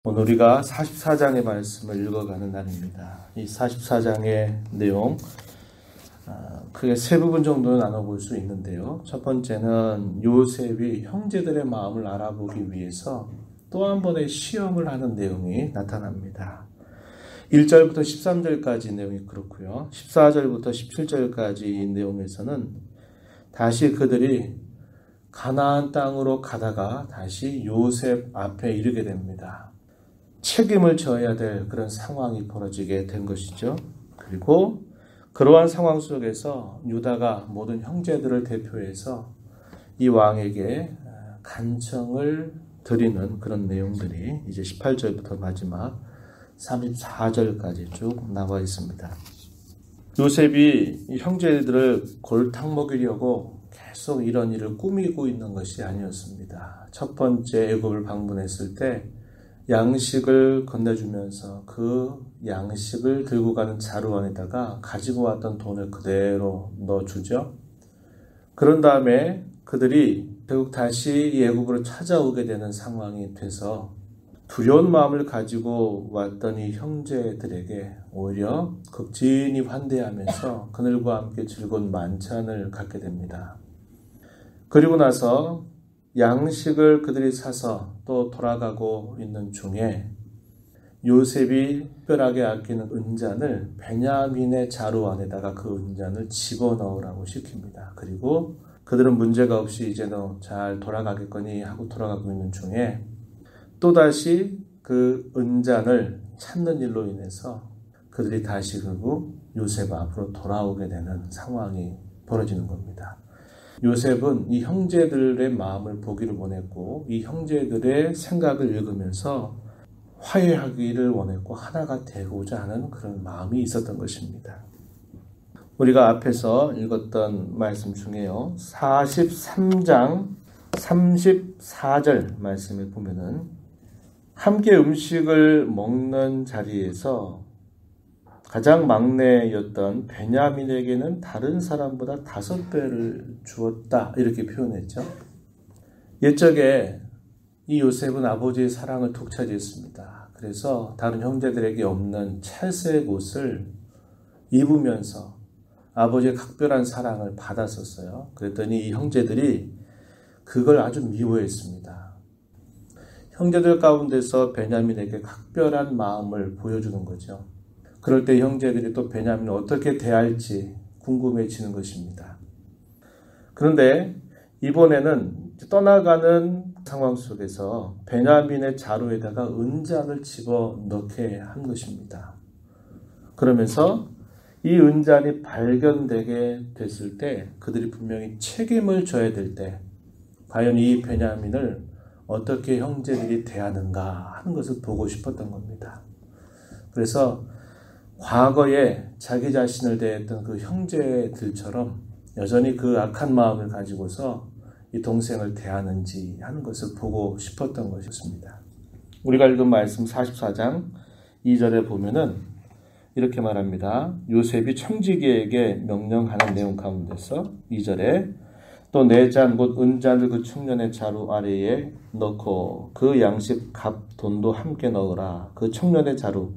오늘 우리가 44장의 말씀을 읽어가는 날입니다. 이 44장의 내용 크게 세 부분 정도 나눠볼 수 있는데요. 첫 번째는 요셉이 형제들의 마음을 알아보기 위해서 또 한 번의 시험을 하는 내용이 나타납니다. 1절부터 13절까지 내용이 그렇고요. 14절부터 17절까지 이 내용에서는 다시 그들이 가나안 땅으로 가다가 다시 요셉 앞에 이르게 됩니다. 책임을 져야 될 그런 상황이 벌어지게 된 것이죠. 그리고 그러한 상황 속에서 유다가 모든 형제들을 대표해서 이 왕에게 간청을 드리는 그런 내용들이 이제 18절부터 마지막 34절까지 쭉 나와 있습니다. 요셉이 형제들을 골탕 먹이려고 계속 이런 일을 꾸미고 있는 것이 아니었습니다. 첫 번째 애굽을 방문했을 때 양식을 건네주면서 그 양식을 들고 가는 자루 안에다가 가지고 왔던 돈을 그대로 넣어주죠. 그런 다음에 그들이 결국 다시 이 애굽으로 찾아오게 되는 상황이 돼서 두려운 마음을 가지고 왔던 이 형제들에게 오히려 극진히 환대하면서 그들과 함께 즐거운 만찬을 갖게 됩니다. 그리고 나서 양식을 그들이 사서 또 돌아가고 있는 중에 요셉이 특별하게 아끼는 은잔을 베냐민의 자루 안에다가 그 은잔을 집어넣으라고 시킵니다. 그리고 그들은 문제가 없이 이제는 잘 돌아가겠거니 하고 돌아가고 있는 중에 또다시 그 은잔을 찾는 일로 인해서 그들이 다시 결국 요셉 앞으로 돌아오게 되는 상황이 벌어지는 겁니다. 요셉은 이 형제들의 마음을 보기를 원했고 이 형제들의 생각을 읽으면서 화해하기를 원했고 하나가 되고자 하는 그런 마음이 있었던 것입니다. 우리가 앞에서 읽었던 말씀 중에요. 43장 34절 말씀을 보면은 함께 음식을 먹는 자리에서 가장 막내였던 베냐민에게는 다른 사람보다 5배를 주었다 이렇게 표현했죠. 옛적에 이 요셉은 아버지의 사랑을 독차지했습니다. 그래서 다른 형제들에게 없는 채색 옷을 입으면서 아버지의 각별한 사랑을 받았었어요. 그랬더니 이 형제들이 그걸 아주 미워했습니다. 형제들 가운데서 베냐민에게 각별한 마음을 보여주는 거죠. 그럴 때 형제들이 또 베냐민을 어떻게 대할지 궁금해지는 것입니다. 그런데 이번에는 떠나가는 상황 속에서 베냐민의 자루에다가 은잔을 집어넣게 한 것입니다. 그러면서 이 은잔이 발견되게 됐을 때 그들이 분명히 책임을 져야 될 때 과연 이 베냐민을 어떻게 형제들이 대하는가 하는 것을 보고 싶었던 겁니다. 그래서 과거에 자기 자신을 대했던 그 형제들처럼 여전히 그 악한 마음을 가지고서 이 동생을 대하는지 하는 것을 보고 싶었던 것이었습니다. 우리가 읽은 말씀 44장 2절에 보면은 이렇게 말합니다. 요셉이 청지기에게 명령하는 내용 가운데서 2절에 또 내 잔 곧 은잔을 그 청년의 자루 아래에 넣고 그 양식 값 돈도 함께 넣으라. 그 청년의 자루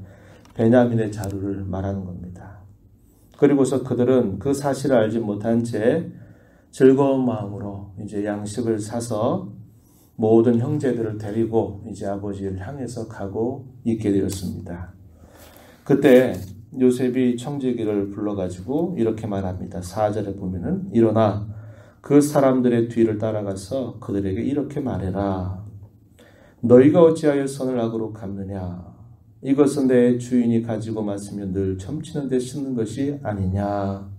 베냐민의 자루를 말하는 겁니다. 그리고서 그들은 그 사실을 알지 못한 채 즐거운 마음으로 이제 양식을 사서 모든 형제들을 데리고 이제 아버지를 향해서 가고 있게 되었습니다. 그때 요셉이 청지기를 불러가지고 이렇게 말합니다. 4절에 보면은 일어나 그 사람들의 뒤를 따라가서 그들에게 이렇게 말해라. 너희가 어찌하여 선을 악으로 갚느냐? 이것은 내 주인이 가지고 왔으면 늘 점치는 데 쓰는 것이 아니냐.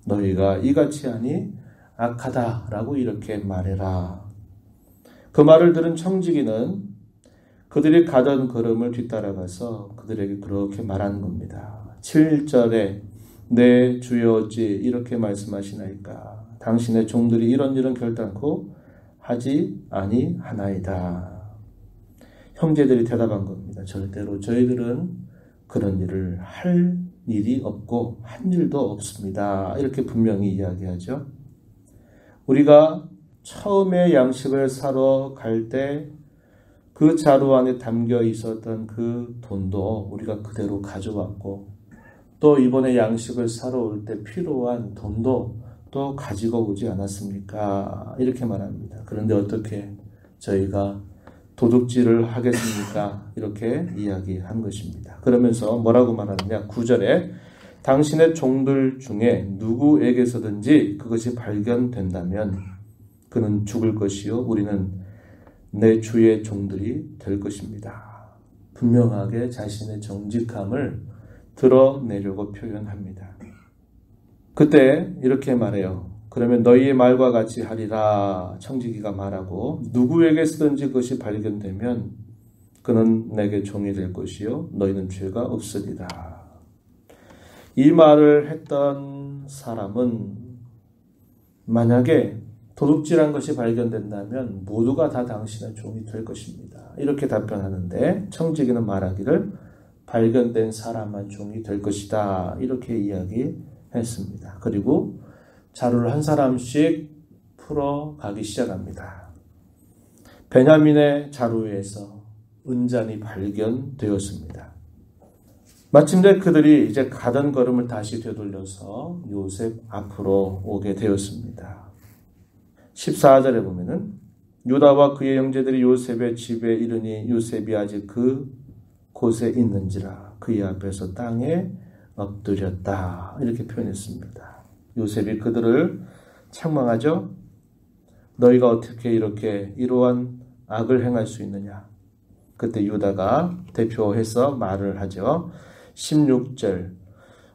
너희가 이같이 하니 악하다라고 이렇게 말해라. 그 말을 들은 청지기는 그들이 가던 걸음을 뒤따라가서 그들에게 그렇게 말하는 겁니다. 7절에 내 주여 어찌 이렇게 말씀하시나이까. 당신의 종들이 이런 일은 결단코 하지 아니하나이다. 형제들이 대답한 겁니다. 절대로 저희들은 그런 일을 할 일이 없고 한 일도 없습니다. 이렇게 분명히 이야기하죠. 우리가 처음에 양식을 사러 갈 때 그 자루 안에 담겨 있었던 그 돈도 우리가 그대로 가져왔고 또 이번에 양식을 사러 올 때 필요한 돈도 또 가지고 오지 않았습니까? 이렇게 말합니다. 그런데 어떻게 저희가 도둑질을 하겠습니까? 이렇게 이야기한 것입니다. 그러면서 뭐라고 말하느냐? 9절에 당신의 종들 중에 누구에게서든지 그것이 발견된다면 그는 죽을 것이요 우리는 내 주의 종들이 될 것입니다. 분명하게 자신의 정직함을 드러내려고 표현합니다. 그때 이렇게 말해요. 그러면 너희의 말과 같이 하리라 청지기가 말하고 누구에게서든지 그것이 발견되면 그는 내게 종이 될 것이요 너희는 죄가 없으리라. 이 말을 했던 사람은 만약에 도둑질한 것이 발견된다면 모두가 다 당신의 종이 될 것입니다. 이렇게 답변하는데 청지기는 말하기를 발견된 사람만 종이 될 것이다. 이렇게 이야기했습니다. 그리고 자루를 한 사람씩 풀어가기 시작합니다. 베냐민의 자루에서 은잔이 발견되었습니다. 마침내 그들이 이제 가던 걸음을 다시 되돌려서 요셉 앞으로 오게 되었습니다. 14절에 보면은 유다와 그의 형제들이 요셉의 집에 이르니 요셉이 아직 그 곳에 있는지라 그의 앞에서 땅에 엎드렸다. 이렇게 표현했습니다. 요셉이 그들을 책망하죠. 너희가 어떻게 이렇게 이러한 악을 행할 수 있느냐. 그때 유다가 대표해서 말을 하죠. 16절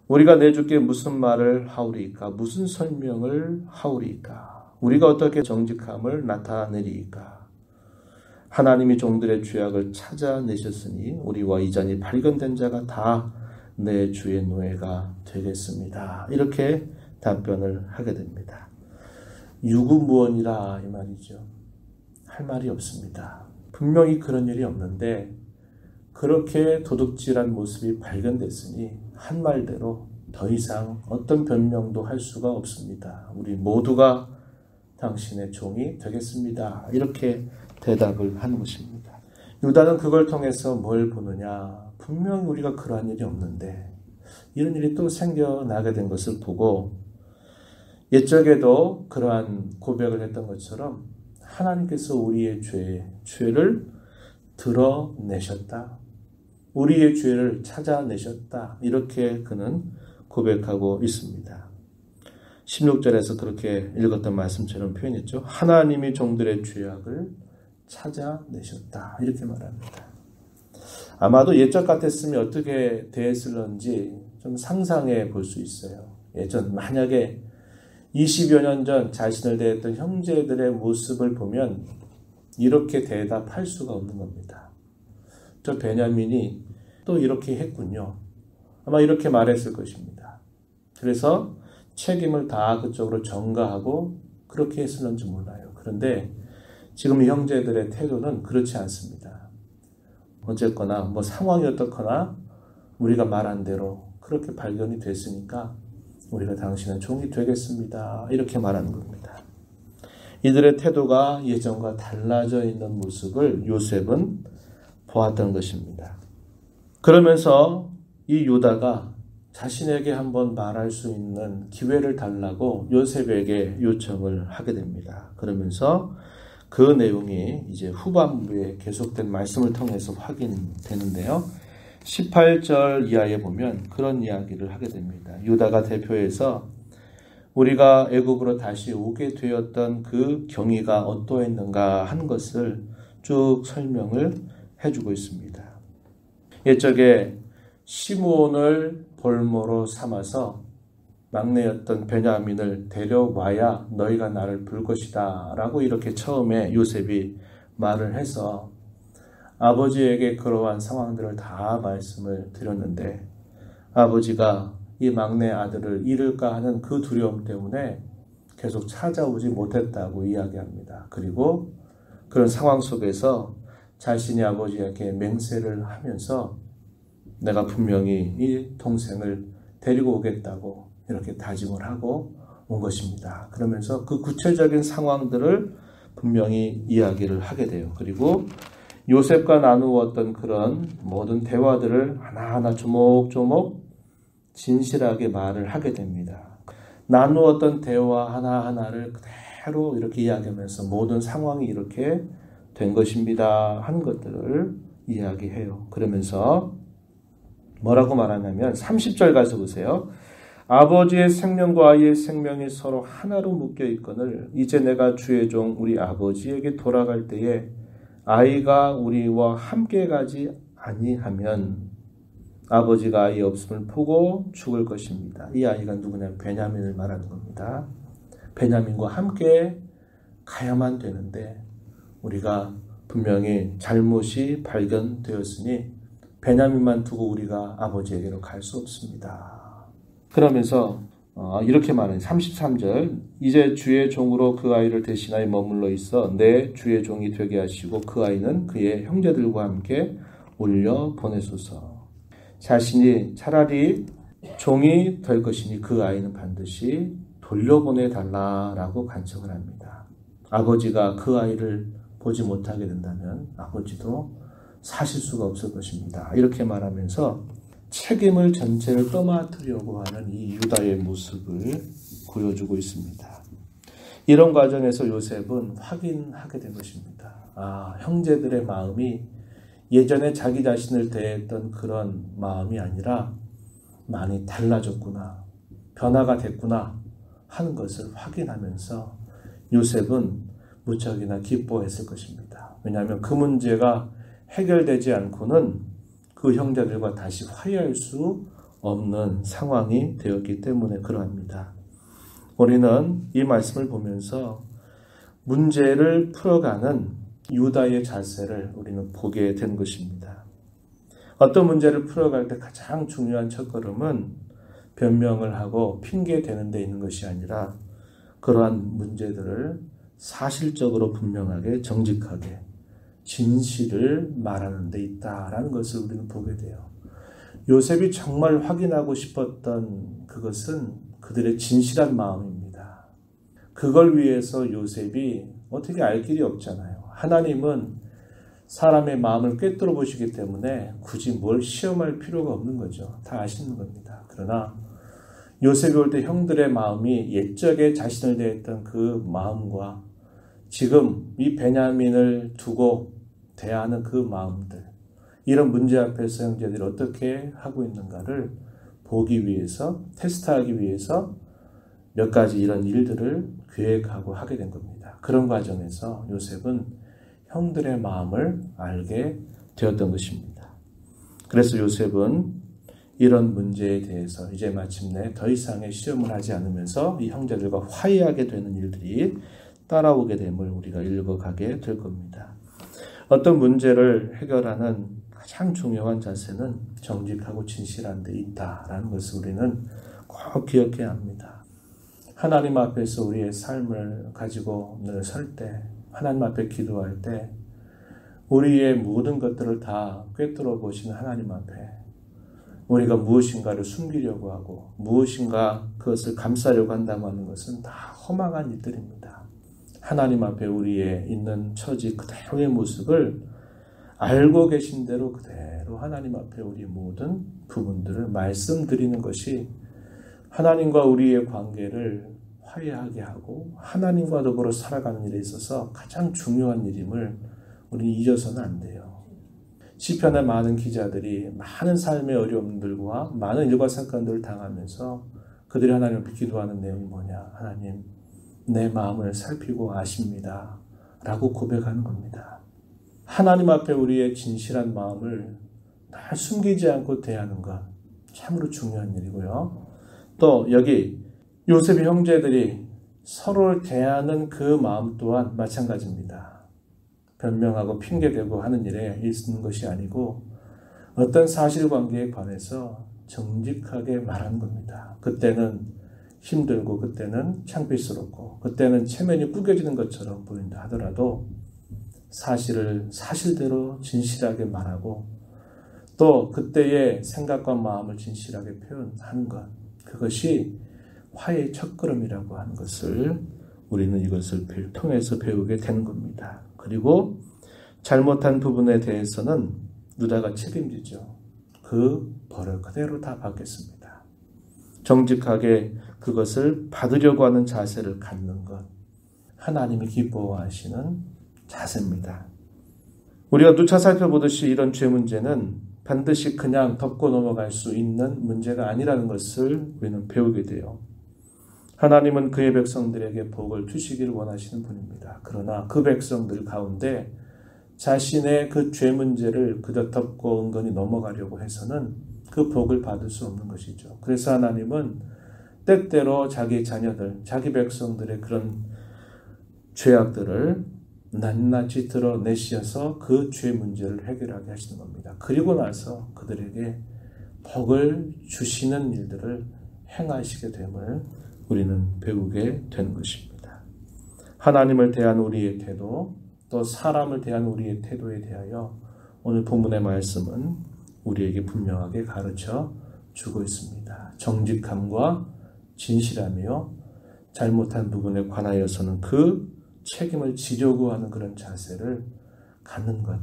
우리가 내 주께 무슨 말을 하오리이까? 무슨 설명을 하오리이까? 우리가 어떻게 정직함을 나타내리이까? 하나님이 종들의 죄악을 찾아내셨으니 우리와 이전이 발견된 자가 다 내 주의 노예가 되겠습니다. 이렇게 답변을 하게 됩니다. 유구무원이라 이 말이죠. 할 말이 없습니다. 분명히 그런 일이 없는데 그렇게 도둑질한 모습이 발견됐으니 한 말대로 더 이상 어떤 변명도 할 수가 없습니다. 우리 모두가 당신의 종이 되겠습니다. 이렇게 대답을 하는 것입니다. 유다는 그걸 통해서 뭘 보느냐. 분명히 우리가 그러한 일이 없는데 이런 일이 또 생겨나게 된 것을 보고 옛적에도 그러한 고백을 했던 것처럼 하나님께서 우리의 죄를 드러내셨다. 우리의 죄를 찾아내셨다. 이렇게 그는 고백하고 있습니다. 16절에서 그렇게 읽었던 말씀처럼 표현했죠. 하나님이 종들의 죄악을 찾아내셨다. 이렇게 말합니다. 아마도 옛적 같았으면 어떻게 대했을런지 좀 상상해 볼 수 있어요. 예전 만약에 20여 년 전 자신을 대했던 형제들의 모습을 보면 이렇게 대답할 수가 없는 겁니다. 저 베냐민이 또 이렇게 했군요. 아마 이렇게 말했을 것입니다. 그래서 책임을 다 그쪽으로 전가하고 그렇게 했을런지 몰라요. 그런데 지금 이 형제들의 태도는 그렇지 않습니다. 어쨌거나 뭐 상황이 어떻거나 우리가 말한 대로 그렇게 발견이 됐으니까 우리가 당신의 종이 되겠습니다. 이렇게 말하는 겁니다. 이들의 태도가 예전과 달라져 있는 모습을 요셉은 보았던 것입니다. 그러면서 이 유다가 자신에게 한번 말할 수 있는 기회를 달라고 요셉에게 요청을 하게 됩니다. 그러면서 그 내용이 이제 후반부에 계속된 말씀을 통해서 확인되는데요. 18절 이하에 보면 그런 이야기를 하게 됩니다. 유다가 대표해서 우리가 애국으로 다시 오게 되었던 그 경위가 어떠했는가 하는 것을 쭉 설명을 해주고 있습니다. 옛적에 시므온을 볼모로 삼아서 막내였던 베냐민을 데려와야 너희가 나를 불 것이다 라고 이렇게 처음에 요셉이 말을 해서 아버지에게 그러한 상황들을 다 말씀을 드렸는데 아버지가 이 막내 아들을 잃을까 하는 그 두려움 때문에 계속 찾아오지 못했다고 이야기합니다. 그리고 그런 상황 속에서 자신이 아버지에게 맹세를 하면서 내가 분명히 이 동생을 데리고 오겠다고 이렇게 다짐을 하고 온 것입니다. 그러면서 그 구체적인 상황들을 분명히 이야기를 하게 돼요. 그리고 요셉과 나누었던 그런 모든 대화들을 하나하나 조목조목 진실하게 말을 하게 됩니다. 나누었던 대화 하나하나를 그대로 이렇게 이야기하면서 모든 상황이 이렇게 된 것입니다. 한 것들을 이야기해요. 그러면서 뭐라고 말하냐면 30절 가서 보세요. 아버지의 생명과 아이의 생명이 서로 하나로 묶여 있거늘 이제 내가 주의 종 우리 아버지에게 돌아갈 때에 아이가 우리와 함께 가지 아니하면 아버지가 아이 없음을 보고 죽을 것입니다. 이 아이가 누구냐면 베냐민을 말하는 겁니다. 베냐민과 함께 가야만 되는데 우리가 분명히 잘못이 발견되었으니 베냐민만 두고 우리가 아버지에게로 갈 수 없습니다. 그러면서 이렇게 말해요. 33절 이제 주의 종으로 그 아이를 대신하여 머물러 있어 내 주의 종이 되게 하시고 그 아이는 그의 형제들과 함께 올려 보내소서. 자신이 차라리 종이 될 것이니 그 아이는 반드시 돌려보내달라라고 간청을 합니다. 아버지가 그 아이를 보지 못하게 된다면 아버지도 사실 수가 없을 것입니다. 이렇게 말하면서 책임을 전체를 떠맡으려고 하는 이 유다의 모습을 보여주고 있습니다. 이런 과정에서 요셉은 확인하게 된 것입니다. 형제들의 마음이 예전에 자기 자신을 대했던 그런 마음이 아니라 많이 달라졌구나, 변화가 됐구나 하는 것을 확인하면서 요셉은 무척이나 기뻐했을 것입니다. 왜냐하면 그 문제가 해결되지 않고는 그 형제들과 다시 화해할 수 없는 상황이 되었기 때문에 그러합니다. 우리는 이 말씀을 보면서 문제를 풀어가는 유다의 자세를 우리는 보게 된 것입니다. 어떤 문제를 풀어갈 때 가장 중요한 첫걸음은 변명을 하고 핑계 대는 데 있는 것이 아니라 그러한 문제들을 사실적으로 분명하게 정직하게 진실을 말하는 데 있다라는 것을 우리는 보게 돼요. 요셉이 정말 확인하고 싶었던 그것은 그들의 진실한 마음입니다. 그걸 위해서 요셉이 어떻게 알 길이 없잖아요. 하나님은 사람의 마음을 꿰뚫어 보시기 때문에 굳이 뭘 시험할 필요가 없는 거죠. 다 아시는 겁니다. 그러나 요셉이 올 때 형들의 마음이 옛적에 자신을 대했던 그 마음과 지금 이 베냐민을 두고 대하는 그 마음들, 이런 문제 앞에서 형제들이 어떻게 하고 있는가를 보기 위해서, 테스트하기 위해서 몇 가지 이런 일들을 계획하고 하게 된 겁니다. 그런 과정에서 요셉은 형들의 마음을 알게 되었던 것입니다. 그래서 요셉은 이런 문제에 대해서 이제 마침내 더 이상의 시험을 하지 않으면서 이 형제들과 화해하게 되는 일들이 따라오게 됨을 우리가 읽어가게 될 겁니다. 어떤 문제를 해결하는 가장 중요한 자세는 정직하고 진실한 데 있다라는 것을 우리는 꼭 기억해야 합니다. 하나님 앞에서 우리의 삶을 가지고 늘 설 때, 하나님 앞에 기도할 때 우리의 모든 것들을 다 꿰뚫어 보시는 하나님 앞에 우리가 무엇인가를 숨기려고 하고 무엇인가 그것을 감싸려고 한다고 하는 것은 다 허망한 일들입니다. 하나님 앞에 우리의 있는 처지 그대로의 모습을 알고 계신 대로 그대로 하나님 앞에 우리 모든 부분들을 말씀드리는 것이 하나님과 우리의 관계를 화해하게 하고 하나님과 더불어 살아가는 일에 있어서 가장 중요한 일임을 우리는 잊어서는 안 돼요. 시편의 많은 기자들이 많은 삶의 어려움들과 많은 일과 사건들을 당하면서 그들이 하나님 앞에 기도하는 내용이 뭐냐? 하나님, 내 마음을 살피고 아십니다. 라고 고백하는 겁니다. 하나님 앞에 우리의 진실한 마음을 날 숨기지 않고 대하는 것 참으로 중요한 일이고요. 또 여기 요셉의 형제들이 서로를 대하는 그 마음 또한 마찬가지입니다. 변명하고 핑계대고 하는 일에 있는 것이 아니고 어떤 사실관계에 관해서 정직하게 말하는 겁니다. 그때는 힘들고 그때는 창피스럽고 그때는 체면이 구겨지는 것처럼 보인다 하더라도 사실을 사실대로 진실하게 말하고 또 그때의 생각과 마음을 진실하게 표현하는 것, 그것이 화해의 첫걸음이라고 하는 것을 우리는 이것을 통해서 배우게 되는 겁니다. 그리고 잘못한 부분에 대해서는 유다가 책임지죠. 그 벌을 그대로 다 받겠습니다. 정직하게 그것을 받으려고 하는 자세를 갖는 것, 하나님이 기뻐하시는 자세입니다. 우리가 누차 살펴보듯이 이런 죄 문제는 반드시 그냥 덮고 넘어갈 수 있는 문제가 아니라는 것을 우리는 배우게 돼요. 하나님은 그의 백성들에게 복을 주시기를 원하시는 분입니다. 그러나 그 백성들 가운데 자신의 그 죄 문제를 그저 덮고 은근히 넘어가려고 해서는 그 복을 받을 수 없는 것이죠. 그래서 하나님은 때때로 자기 자녀들, 자기 백성들의 그런 죄악들을 낱낱이 드러내셔서 그 죄 문제를 해결하게 하시는 겁니다. 그리고 나서 그들에게 복을 주시는 일들을 행하시게 됨을 우리는 배우게 되는 것입니다. 하나님을 대한 우리의 태도, 또 사람을 대한 우리의 태도에 대하여 오늘 본문의 말씀은 우리에게 분명하게 가르쳐 주고 있습니다. 정직함과 진실하며 잘못한 부분에 관하여서는 그 책임을 지려고 하는 그런 자세를 갖는 것,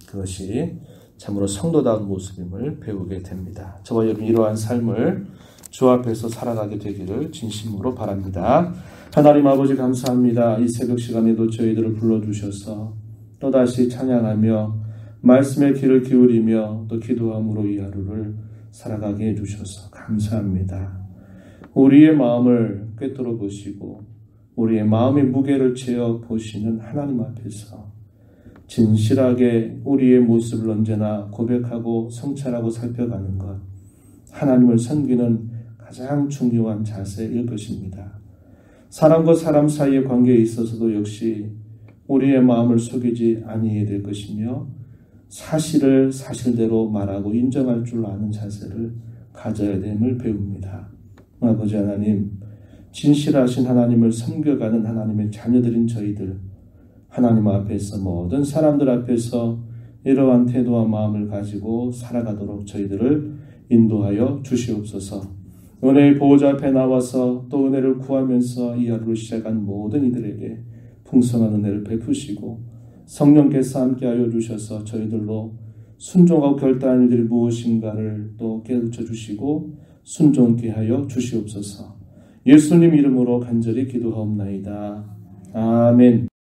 그것이 참으로 성도다운 모습임을 배우게 됩니다. 저와 여러분 이러한 삶을 주 앞에서 살아가게 되기를 진심으로 바랍니다. 하나님 아버지 감사합니다. 이 새벽 시간에도 저희들을 불러주셔서 또다시 찬양하며 말씀의 귀를 기울이며 또 기도함으로 이 하루를 살아가게 해주셔서 감사합니다. 우리의 마음을 꿰뚫어 보시고 우리의 마음의 무게를 재어 보시는 하나님 앞에서 진실하게 우리의 모습을 언제나 고백하고 성찰하고 살펴가는 것, 하나님을 섬기는 가장 중요한 자세일 것입니다. 사람과 사람 사이의 관계에 있어서도 역시 우리의 마음을 속이지 아니해야 될 것이며 사실을 사실대로 말하고 인정할 줄 아는 자세를 가져야 됨을 배웁니다. 아버지 하나님, 진실하신 하나님을 섬겨가는 하나님의 자녀들인 저희들, 하나님 앞에서 모든 사람들 앞에서 이러한 태도와 마음을 가지고 살아가도록 저희들을 인도하여 주시옵소서. 은혜의 보호자 앞에 나와서 또 은혜를 구하면서 이 하루를 시작한 모든 이들에게 풍성한 은혜를 베푸시고 성령께서 함께하여 주셔서 저희들로 순종하고 결단할 일들이 무엇인가를 또 깨우쳐 주시고 순종케 하여 주시옵소서. 예수님 이름으로 간절히 기도하옵나이다. 아멘.